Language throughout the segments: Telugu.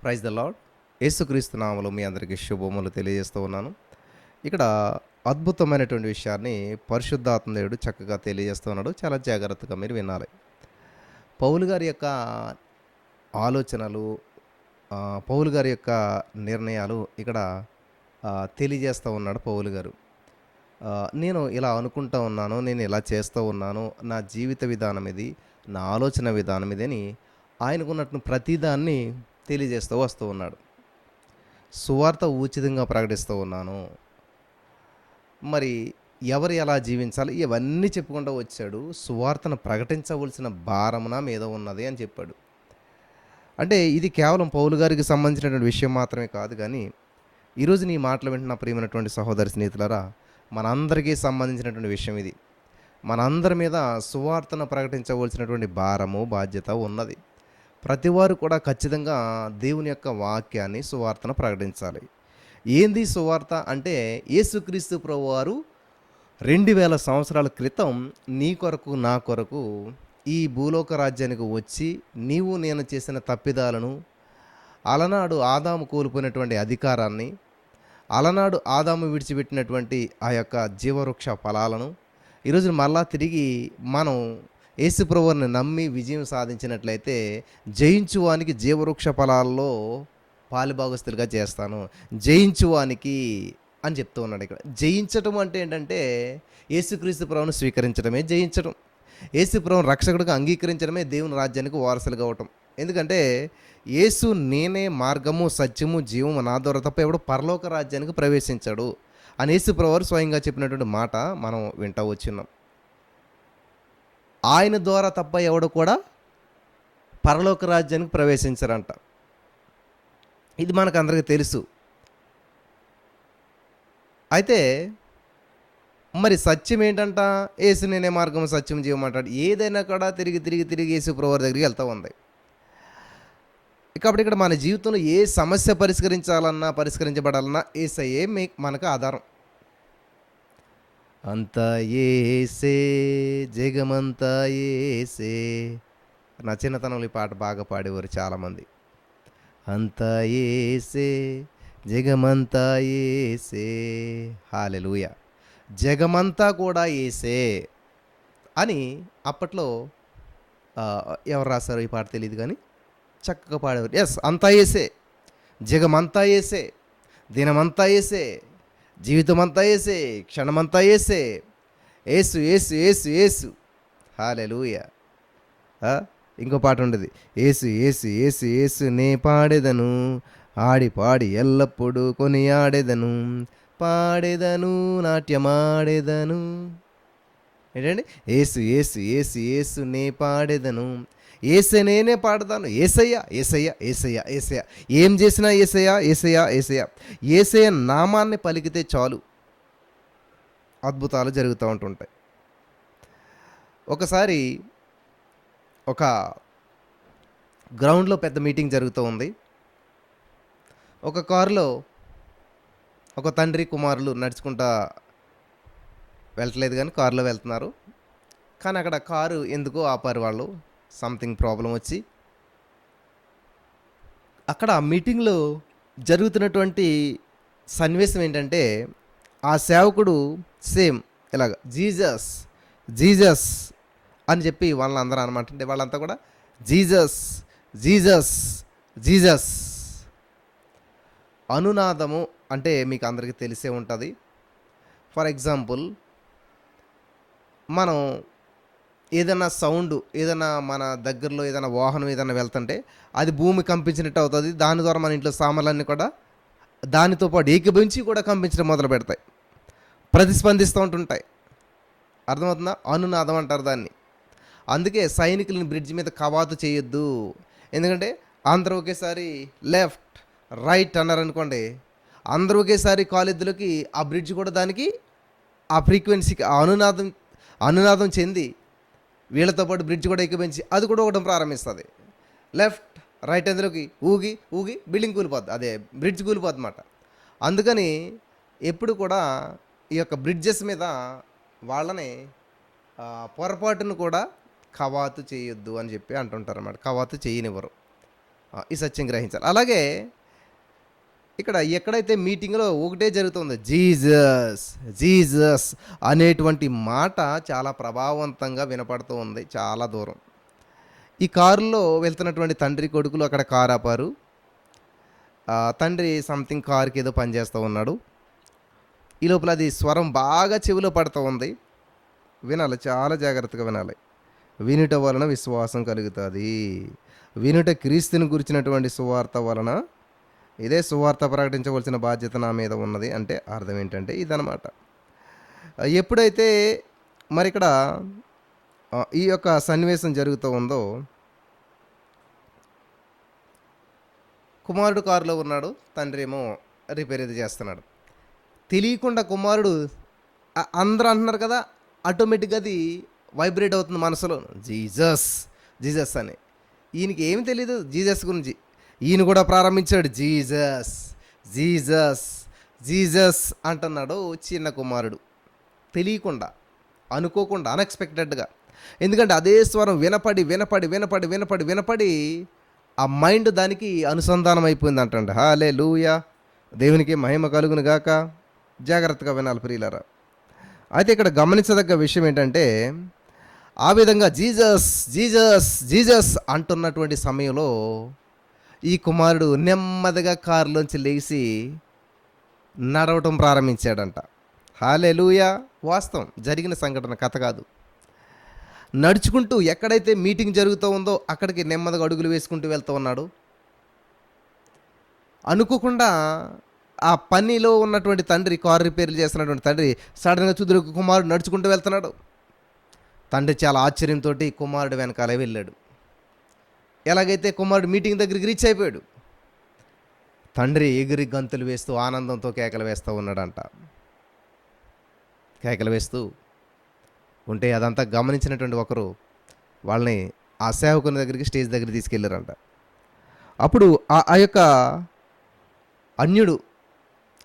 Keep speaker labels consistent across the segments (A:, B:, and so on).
A: Praise the lord. యేసుక్రీస్తు నామములో మీ అందరికీ శుభములు తెలియజేస్తూ ఉన్నాను. ఇక్కడ అద్భుతమైనటువంటి విషయాన్ని పరిశుద్ధాత్మ దేవుడు చక్కగా తెలియజేస్తూ ఉన్నాడు. చాలా జాగ్రత్తగా మీరు వినాలి. పౌలు గారి యొక్క ఆలోచనలు, పౌలు గారి యొక్క నిర్ణయాలు ఇక్కడ తెలియజేస్తూ ఉన్నాడు పౌలు గారు. నేను ఇలా అనుకుంటూ ఉన్నాను, నేను ఇలా చేస్తూ ఉన్నాను, నా జీవిత విధానం ఇది, నా ఆలోచన విధానం ఇదని ఆయనకున్నట్టు ప్రతిదాన్ని తెలియజేస్తూ వస్తూ ఉన్నాడు. సువార్త ఉచితంగా ప్రకటిస్తూ ఉన్నాను, మరి ఎవరు ఎలా జీవించాలి ఇవన్నీ చెప్పుకుంటూ వచ్చాడు. సువార్తను ప్రకటించవలసిన భారం నా మీద ఉన్నది అని చెప్పాడు. అంటే ఇది కేవలం పౌలు గారికి సంబంధించినటువంటి విషయం మాత్రమే కాదు, కానీ ఈరోజు నీ మాటలు వింటున్న ప్రియమైనటువంటి సహోదరి స్నేహితులారా, మనందరికీ సంబంధించినటువంటి విషయం ఇది. మనందరి మీద సువార్తను ప్రకటించవలసినటువంటి భారము, బాధ్యత ఉన్నది. ప్రతివారు కూడా ఖచ్చితంగా దేవుని యొక్క వాక్యాన్ని, సువార్తను ప్రకటించాలి. ఏంది సువార్త అంటే, యేసుక్రీస్తు ప్రభువారు 2000 సంవత్సరాల క్రితం నీ కొరకు, నా కొరకు ఈ భూలోక రాజ్యానికి వచ్చి నీవు నేను చేసిన తప్పిదాలను, అలనాడు ఆదాము కోల్పోయినటువంటి అధికారాన్ని, అలనాడు ఆదాము విడిచిపెట్టినటువంటి ఆ యొక్క జీవవృక్ష ఫలాలను ఈరోజు మళ్ళా తిరిగి మనం యేసుప్రభువుని నమ్మి విజయం సాధించినట్లయితే జయించువానికి జీవవృక్ష ఫలాల్లో పాలుభాగస్తులుగా చేస్తాను, జయించువానికి అని చెప్తూ ఉన్నాడు. ఇక్కడ జయించటం అంటే ఏంటంటే యేసుక్రీస్తు ప్రభువును స్వీకరించడమే జయించడం. యేసుప్రభువును రక్షకుడిగా అంగీకరించడమే దేవుని రాజ్యానికి వారసులుగా అవటం. ఎందుకంటే యేసు నేనే మార్గము, సత్యము, జీవము, నా ద్వారా తప్ప ఎవడు పరలోక రాజ్యానికి ప్రవేశించాడు అని యేసుప్రభువు స్వయంగా చెప్పినటువంటి మాట మనం వింటూ వచ్చిన్నాం. ఆయన ద్వారా తప్ప ఎవడు కూడా పరలోక రాజ్యానికి ప్రవేశించరంట. ఇది మనకు అందరికీ తెలుసు. అయితే మరి సత్యం ఏంటంట? యేసు నేనే మార్గం, సత్యం, జీవం అంటాడు. ఏదైనా కూడా తిరిగి తిరిగి తిరిగి యేసు ప్రభువు దగ్గరికి వెళ్తూ ఉంది. కాబట్టి ఇక్కడ మన జీవితంలో ఏ సమస్య పరిష్కరించబడాలన్నా యేసయ్యే మనకు ఆధారం. అంతా యేసే, జగమంతా యేసే. నా చిన్నతనంలో ఈ పాట బాగా పాడేవారు చాలామంది. అంతా యేసే, జగమంతా యేసే, హల్లెలూయా. జగమంతా కూడా యేసే అని అప్పట్లో ఎవరు రాశారో ఈ పాట తెలియదు, కానీ చక్కగా పాడేవారు. ఎస్, అంతా యేసే, జగమంతా యేసే, దినమంతా యేసే, జీవితం అంతా యేసే, క్షణమంతా యేసే, యేసు యేసు యేసు యేసు, హల్లెలూయా. ఇంకో పాట ఉండేది, యేసు యేసు యేసు యేసు నే పాడేదను, ఆడి పాడి ఎల్లప్పుడూ కొనియాడేదను, పాడేదను నాట్యమాడేదను. ఏంటండి? యేసు యేసు యేసు యేసు నే పాడేదను, ఏసే నేనే పాడతాను, ఏసయ్య ఏసయ్య ఏసయ్య ఏసయ్య, ఏం చేసినా ఏసయ్య ఏసయ్య ఏసయ్య. ఏసయ్య నామాన్ని పలికితే చాలు అద్భుతాలు జరుగుతూ ఉంటుంటాయి. ఒకసారి ఒక గ్రౌండ్లో పెద్ద మీటింగ్ జరుగుతూ ఉంది. ఒక కారులో ఒక తండ్రి కుమారులు నడుచుకుంటా వెళ్ళట్లేదు, కానీ కారులో వెళ్తున్నారు. కానీ అక్కడ కారు ఎందుకో ఆపారు వాళ్ళు, సంథింగ్ ప్రాబ్లం వచ్చి. అక్కడ మీటింగ్లో జరుగుతున్నటువంటి సన్నివేశం ఏంటంటే, ఆ సేవకుడు సేమ్ ఇలాగ జీజస్ జీజస్ అని చెప్పి వాళ్ళందరూ అనమాట. అంటే వాళ్ళంతా కూడా జీజస్ జీజస్ జీజస్ అనునాదము అంటే మీకు అందరికీ తెలిసే ఉంటుంది. ఫర్ ఎగ్జాంపుల్, మనం ఏదైనా సౌండ్, ఏదైనా మన దగ్గరలో ఏదైనా వాహనం ఏదైనా వెళ్తుంటే అది భూమి కంపించినట్టు అవుతుంది. దాని ద్వారా మన ఇంట్లో సామాన్లన్నీ కూడా దానితో పాటు ఏకీభవించి కూడా కంపించడం మొదలు పెడతాయి, ప్రతిస్పందిస్తూ ఉంటుంటాయి. అర్థమవుతుందా? అనునాదం అంటారు దాన్ని. అందుకే సైనికులను బ్రిడ్జ్ మీద కవాతు చేయొద్దు. ఎందుకంటే అందరూ ఒకేసారి లెఫ్ట్ రైట్ అన్నారనుకోండి, అందరూ ఒకేసారి కాలేజీలోకి ఆ బ్రిడ్జ్ కూడా దానికి ఆ ఫ్రీక్వెన్సీకి అనునాదం చెంది వీళ్ళతో పాటు బ్రిడ్జ్ కూడా ఎక్కిపించి అది కూడా ఒకటి ప్రారంభిస్తుంది. లెఫ్ట్ రైట్ అందులోకి ఊగి ఊగి బిల్డింగ్ కూలిపోద్ది, అదే బ్రిడ్జ్ కూలిపోద్ది అన్నమాట. అందుకని ఎప్పుడు కూడా ఈ యొక్క బ్రిడ్జెస్ మీద వాళ్ళని పొరపాటును కూడా కవాతు చేయొద్దు అని చెప్పి అంటుంటారు అన్నమాట. కవాతు చేయనివ్వరు. ఈ సత్యం గ్రహించాలి. అలాగే ఇక్కడ ఎక్కడైతే మీటింగ్లో ఒకటే జరుగుతుందో జీసస్ జీసస్ అనేటువంటి మాట చాలా ప్రభావవంతంగా వినపడుతూ ఉంది చాలా దూరం. ఈ కారులో వెళ్తున్నటువంటి తండ్రి కొడుకులు అక్కడ కారు ఆపారు. తండ్రి సంథింగ్ కారుకి ఏదో పని చేస్తూ ఉన్నాడు. ఈ లోపల అది స్వరం బాగా చెవిలో పడుతూ ఉంది. వినాలి, చాలా జాగ్రత్తగా వినాలి. వినుట వలన విశ్వాసం కలుగుతుంది. వినుట క్రీస్తుని గురించినటువంటి సువార్త వలన, ఇదే సువార్త ప్రకటించవలసిన బాధ్యత నా మీద ఉన్నది అంటే అర్థం ఏంటంటే ఇదనమాట. ఎప్పుడైతే మరి ఇక్కడ ఈ యొక్క సన్నివేశం జరుగుతూ ఉందో, కుమారుడు కారులో ఉన్నాడు, తండ్రి ఏమో రిపేర్ ఇది చేస్తున్నాడు. తెలియకుండా కుమారుడు అందరూ అంటున్నారు కదా, ఆటోమేటిక్గా అది వైబ్రేట్ అవుతుంది మనసులో, జీసస్ జీసస్ అని. ఈయనకి ఏమి తెలియదు జీసస్ గురించి. ఈయన కూడా ప్రారంభించాడు జీసస్ జీసస్ జీసస్ అంటున్నాడు చిన్న కుమారుడు, తెలియకుండా, అనుకోకుండా, అన్ఎక్స్పెక్టెడ్గా. ఎందుకంటే అదే స్వరం వినపడి వినపడి వినపడి వినపడి వినపడి ఆ మైండ్ దానికి అనుసంధానం అయిపోయింది అంటండి. హల్లెలూయా, దేవునికి మహిమ కలుగును గాక. జాగ్రత్తగా వినాలి ప్రియులారా. అయితే ఇక్కడ గమనించదగ్గ విషయం ఏంటంటే, ఆ విధంగా జీసస్ జీసస్ జీసస్ అంటున్నటువంటి సమయంలో ఈ కుమారుడు నెమ్మదిగా కారులోంచి లేచి నడవటం ప్రారంభించాడంట. హల్లెలూయా, వాస్తవం, జరిగిన సంఘటన, కథ కాదు. నడుచుకుంటూ ఎక్కడైతే మీటింగ్ జరుగుతూ ఉందో అక్కడికి నెమ్మదిగా అడుగులు వేసుకుంటూ వెళ్తూ ఉన్నాడు. అనుకోకుండా ఆ పనిలో ఉన్నటువంటి తండ్రి, కారు రిపేర్లు చేస్తున్నటువంటి తండ్రి సడన్గా చూదురు కుమారుడు నడుచుకుంటూ వెళ్తున్నాడు. తండ్రి చాలా ఆశ్చర్యంతో కుమారుడు వెనకాలే వెళ్ళాడు. ఎలాగైతే కుమారుడు మీటింగ్ దగ్గరికి రీచ్ అయిపోయాడు, తండ్రి ఎగిరి గంతులు వేస్తూ ఆనందంతో కేకలు వేస్తూ ఉన్నాడంట. కేకలు వేస్తూ ఉంటే అదంతా గమనించినటువంటి ఒకరు వాళ్ళని ఆ సేవకుని దగ్గరికి స్టేజ్ దగ్గర తీసుకెళ్ళారంట. అప్పుడు ఆ యొక్క అన్యుడు,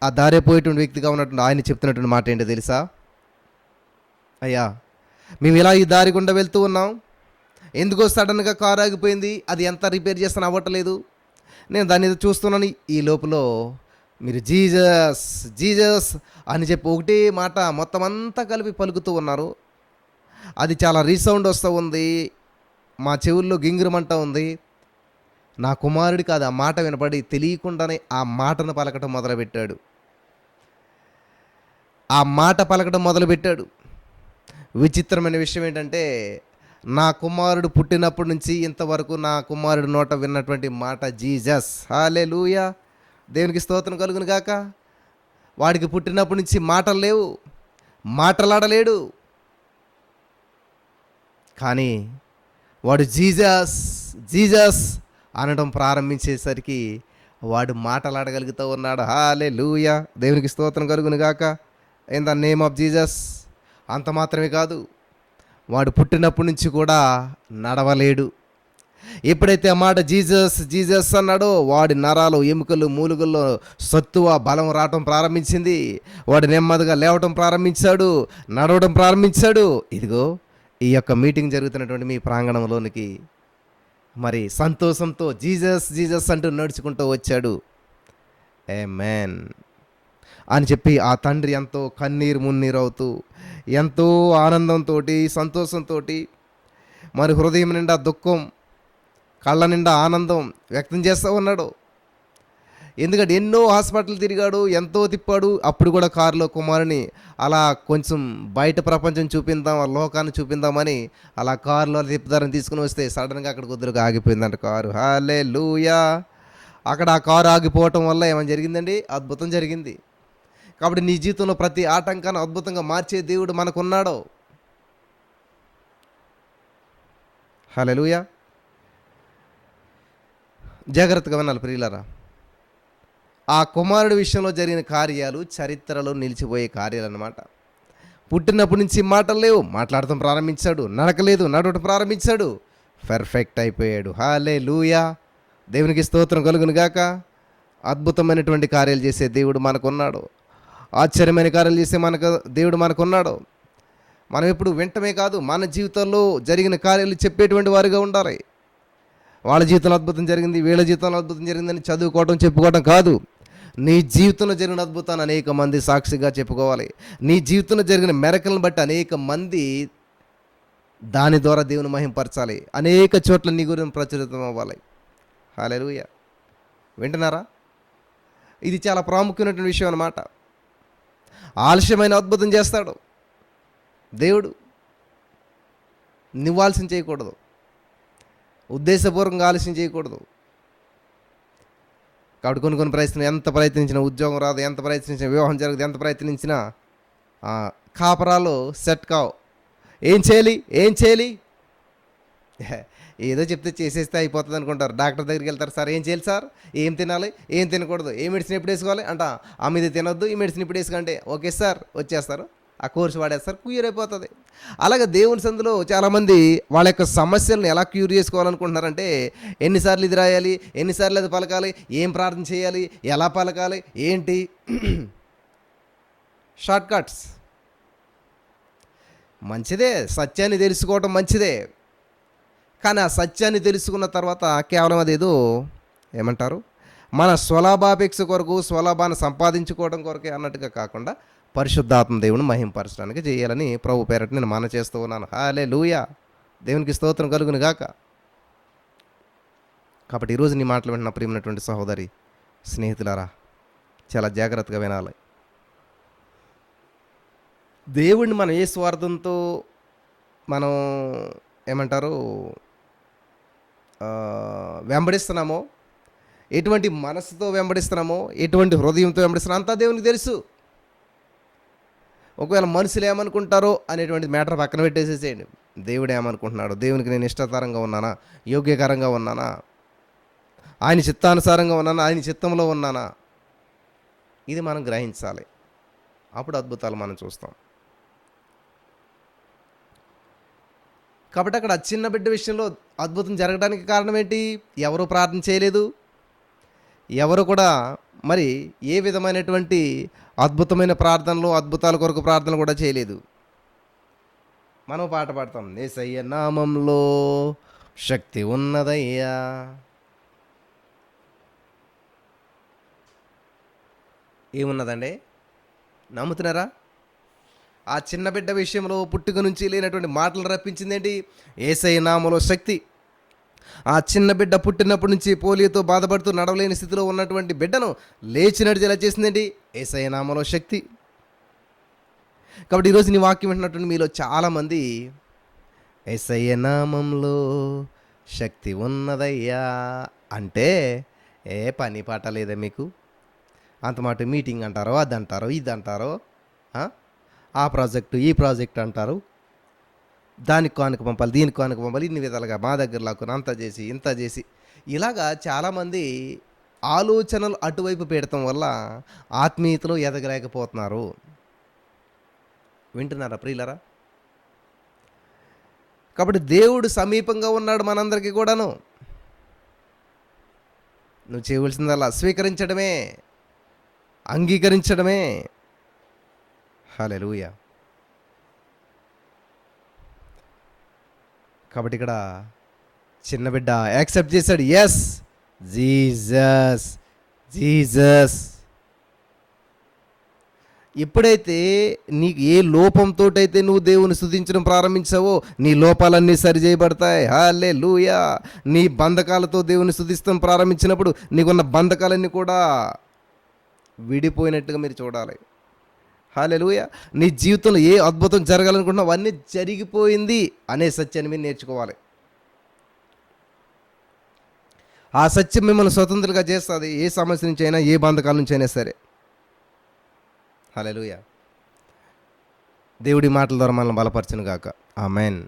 A: ఆ దారే పోయేటువంటి వ్యక్తిగా ఉన్నటువంటి ఆయన చెప్తున్నటువంటి మాట ఏంటో తెలుసా? అయ్యా, మేము ఇలా ఈ దారి గుండా వెళ్తూ ఉన్నాం, ఎందుకో సడన్గా కారు ఆగిపోయింది, అది ఎంత రిపేర్ చేస్తాను అవ్వట్లేదు, నేను దాన్ని చూస్తున్నాను. ఈ లోపల మీరు జీసస్ జీసస్ అని చెప్పి ఒకటే మాట మొత్తం అంతా కలిపి పలుకుతూ ఉన్నారు. అది చాలా రీసౌండ్ వస్తూ ఉంది, మా చెవుల్లో గింగిరమంటూ ఉంది. నా కుమారుడికి అది ఆ మాట వినపడి తెలియకుండానే ఆ మాటను పలకటం మొదలుపెట్టాడు. ఆ మాట పలకటం మొదలుపెట్టాడు. విచిత్రమైన విషయం ఏంటంటే, నా కుమారుడు పుట్టినప్పటి నుంచి ఇంతవరకు నా కుమారుడు నోట విన్నటువంటి మాట జీసస్. హల్లెలూయా, దేవునికి స్తోత్రం కలుగును గాక. వాడికి పుట్టినప్పటి నుంచి మాటలు లేవు, మాటలాడలేడు. కానీ వాడు జీసస్ జీసస్ అనడం ప్రారంభించేసరికి వాడు మాటలాడగలుగుతూ ఉన్నాడు. హల్లెలూయా, దేవునికి స్తోత్రం కలుగును గాక. In the name of Jesus. అంత మాత్రమే కాదు, వాడు పుట్టినప్పటి నుంచి కూడా నడవలేడు. ఎప్పుడైతే ఆ మాట జీసస్ జీసస్ అన్నాడో వాడి నరాలు, ఎముకలు, మూలుగుల్లో సత్తువ, బలం రావటం ప్రారంభించింది. వాడు నెమ్మదిగా లేవటం ప్రారంభించాడు, నడవడం ప్రారంభించాడు. ఇదిగో ఈ యొక్క మీటింగ్ జరుగుతున్నటువంటి మీ ప్రాంగణంలోనికి మరి సంతోషంతో జీసస్ జీసస్ అంటూ నడుచుకుంటూ వచ్చాడు. ఆమేన్ అని చెప్పి ఆ తండ్రి ఎంతో కన్నీరు మున్నీరు అవుతూ, ఎంతో ఆనందంతో, సంతోషంతో, మరి హృదయం నిండా దుఃఖం, కళ్ళ నిండా ఆనందం వ్యక్తం చేస్తూ ఉన్నాడు. ఎందుకంటే ఎన్నో హాస్పిటల్ తిరిగాడు, ఎంతో తిప్పాడు. అప్పుడు కూడా కారులో కుమారుని అలా కొంచెం బయట ప్రపంచం చూపిందాం, ఆ లోకాన్ని చూపిందామని అలా కారులో తిప్పుదారని తీసుకుని వస్తే సడన్గా అక్కడ కుదురుగా ఆగిపోయిందంట కారు. హల్లెలూయా. అక్కడ ఆ కారు ఆగిపోవటం వల్ల ఏమైనా జరిగిందండి? అద్భుతం జరిగింది. కాబట్టి నీ జీవితంలో ప్రతి ఆటంకాన్ని అద్భుతంగా మార్చే దేవుడు మనకున్నాడు. హల్లెలూయా. జాగ్రత్తగా వినాలి ప్రియులారా. ఆ కుమారుడి విషయంలో జరిగిన కార్యాలు చరిత్రలో నిలిచిపోయే కార్యాలు అన్నమాట. పుట్టినప్పటి నుంచి మాటలు లేవు, మాట్లాడటం ప్రారంభించాడు. నడకలేదు, నడవటం ప్రారంభించాడు. పర్ఫెక్ట్ అయిపోయాడు. హల్లెలూయా, దేవునికి స్తోత్రం కలుగును గాక. అద్భుతమైనటువంటి కార్యాలు చేసే దేవుడు మనకున్నాడు. ఆశ్చర్యమైన కార్యాలు చేసే దేవుడు మనకున్నాడు. మనం ఎప్పుడు వింటమే కాదు, మన జీవితంలో జరిగిన కార్యాలు చెప్పేటువంటి వారిగా ఉండాలి. వాళ్ళ జీవితంలో అద్భుతం జరిగింది, వీళ్ళ జీవితంలో అద్భుతం జరిగిందని చదువుకోవడం చెప్పుకోవడం కాదు. నీ జీవితంలో జరిగిన అద్భుతాన్ని అనేక మంది సాక్షిగా చెప్పుకోవాలి. నీ జీవితంలో జరిగిన మెరకలను బట్టి అనేక మంది దాని ద్వారా దేవుని మహింపరచాలి. అనేక చోట్ల నీ గురించి ప్రచురితం అవ్వాలి. హల్లెలూయా. వింటున్నారా? ఇది చాలా ప్రాముఖ్యమైనటువంటి విషయం అన్నమాట. ఆలస్యమైన అద్భుతం చేస్తాడు దేవుడు. నువ్వు ఆలస్యం చేయకూడదు, ఉద్దేశపూర్వకంగా ఆలస్యం చేయకూడదు. కాబట్టి కొన్ని ప్రయత్నం, ఎంత ప్రయత్నించినా ఉద్యోగం రాదు, ఎంత ప్రయత్నించినా వివాహం జరగదు, ఎంత ప్రయత్నించినా కాపరాలు సెట్ కావు. ఏం చేయాలి? ఏదో చెప్తే చేసేస్తే అయిపోతుంది అనుకుంటారు. డాక్టర్ దగ్గరికి వెళ్తారు, సార్ ఏం చేయాలి సార్, ఏం తినాలి, ఏం తినకూడదు, ఏ మెడిసిన్ ఎప్పుడు వేసుకోవాలి అంట. ఇది తినొద్దు, ఈ మెడిసిన్ ఇప్పుడు వేసుకుంటే ఓకే సార్ వచ్చేస్తారు, ఆ కోర్సు వాడేస్తారు, క్యూర్ అయిపోతుంది. అలాగే దేవుని సందులో చాలామంది వాళ్ళ యొక్క సమస్యలను ఎలా క్యూర్ చేసుకోవాలనుకుంటున్నారంటే, ఎన్నిసార్లు ఇది రాయాలి, ఎన్నిసార్లు అది పలకాలి, ఏం ప్రార్థన చేయాలి, ఎలా పలకాలి, ఏంటి షార్ట్ కట్స్. మంచిదే, సత్యాన్ని తెలుసుకోవటం మంచిదే. కానీ ఆ సత్యాన్ని తెలుసుకున్న తర్వాత కేవలం అదేదో ఏమంటారు, మన స్వలాభాపేక్ష కొరకు, స్వలాభాన్ని సంపాదించుకోవడం కొరకే అన్నట్టుగా కాకుండా పరిశుద్ధాత్మ దేవుని మహింపరచడానికి చేయాలని ప్రభు పేరట నేను మన చేస్తూ ఉన్నాను. హల్లెలూయా. దేవునికి స్తోత్రం కలుగును గాక. కాబట్టి ఈరోజు నీ మాటలు వింటున్న ప్రియమైనటువంటి సహోదరి స్నేహితులారా, చాలా జాగ్రత్తగా వినాలి. దేవుణ్ణి మనం ఏ స్వార్థంతో మనం ఏమంటారు వెంబడిస్తున్నామో, ఎటువంటి మనసుతో వెంబడిస్తున్నామో, ఎటువంటి హృదయంతో వెంబడిస్తున్నామో అంతా దేవునికి తెలుసు. ఒకవేళ మనుషులు ఏమనుకుంటారో అనేటువంటి మ్యాటర్ పక్కన పెట్టేసేసేయండి. దేవుడు ఏమనుకుంటున్నాడు, దేవునికి నేను ఇష్టకరంగా ఉన్నానా, యోగ్యకరంగా ఉన్నానా, ఆయన చిత్తానుసారంగా ఉన్నానా, ఆయన చిత్తంలో ఉన్నానా, ఇది మనం గ్రహించాలి. అప్పుడు అద్భుతాలు మనం చూస్తాం. కాబట్టి అక్కడ చిన్న బిడ్డ విషయంలో అద్భుతం జరగడానికి కారణం ఏంటి? ఎవరు ప్రార్థన చేయలేదు, ఎవరు కూడా మరి ఏ విధమైనటువంటి అద్భుతమైన ప్రార్థనలు, అద్భుతాల కొరకు ప్రార్థన కూడా చేయలేదు. మనం పాట పాడతాం, యేసయ్య నామంలో శక్తి ఉన్నదయ్యా. ఏమున్నదండి? నమ్ముతున్నారా? ఆ చిన్న బిడ్డ విషయంలో పుట్టుక నుంచి లేనటువంటి మాటలు రప్పించిందేంటి? యేసయ్య నామములో శక్తి. ఆ చిన్న బిడ్డ పుట్టినప్పటి నుంచి పోలియోతో బాధపడుతూ నడవలేని స్థితిలో ఉన్నటువంటి బిడ్డను లేచి నడిచేలా చేసిందేంటి? యేసయ్య నామములో శక్తి. కాబట్టి ఈరోజు నీ వాక్యం వింటున్నటువంటి మీలో చాలామంది యేసయ్య నామంలో శక్తి ఉన్నదయ్యా అంటే పని పాట లేదా మీకు? అంత మాట మీటింగ్ అంటారో, అది అంటారో, ఇది అంటారో, ఆ ప్రాజెక్టు ఈ ప్రాజెక్ట్ అంటారు, దానికి కానుక పంపాలి, దీనికి కానుక పంపాలి, ఇన్ని విధాలుగా మా దగ్గర లాక్కుని అంత చేసి ఇంత చేసి, ఇలాగా చాలామంది ఆలోచనలు అటువైపు పెడతాం వల్ల ఆత్మీయతలో ఎదగలేకపోతున్నారు. వింటున్నారా ప్రియులరా? కాబట్టి దేవుడు సమీపంగా ఉన్నాడు మనందరికీ కూడాను. నువ్వు చేయవలసిందల్లా స్వీకరించడమే, అంగీకరించడమే. హల్లెలూయా. కాబట్టి ఇక్కడ చిన్న బిడ్డ యాక్సెప్ట్ చేశాడు. Yes Jesus, Jesus. ఎప్పుడైతే నీకు ఏ లోపంతో అయితే నువ్వు దేవుని స్తుతించడం ప్రారంభించావో నీ లోపాలన్నీ సరిచేయబడతాయి. హల్లెలూయా. నీ బంధకాలతో దేవుని స్తుతించడం ప్రారంభించినప్పుడు నీకున్న బంధకాలన్నీ కూడా విడిపోయినట్టుగా మీరు చూడాలి. హల్లెలూయా. నీ జీవితంలో ఏ అద్భుతం జరగాలనుకుంటున్నా అవన్నీ జరిగిపోయింది అనే సత్యాన్ని మీరు నేర్చుకోవాలి. ఆ సత్యం మిమ్మల్ని స్వతంత్రంగా చేస్తుంది, ఏ సమస్య నుంచి అయినా, ఏ బంధకాల నుంచి అయినా సరే. హల్లెలూయా. దేవుడి మాటల ద్వారా మనల్ని బలపరచును గాక. ఆమేన్.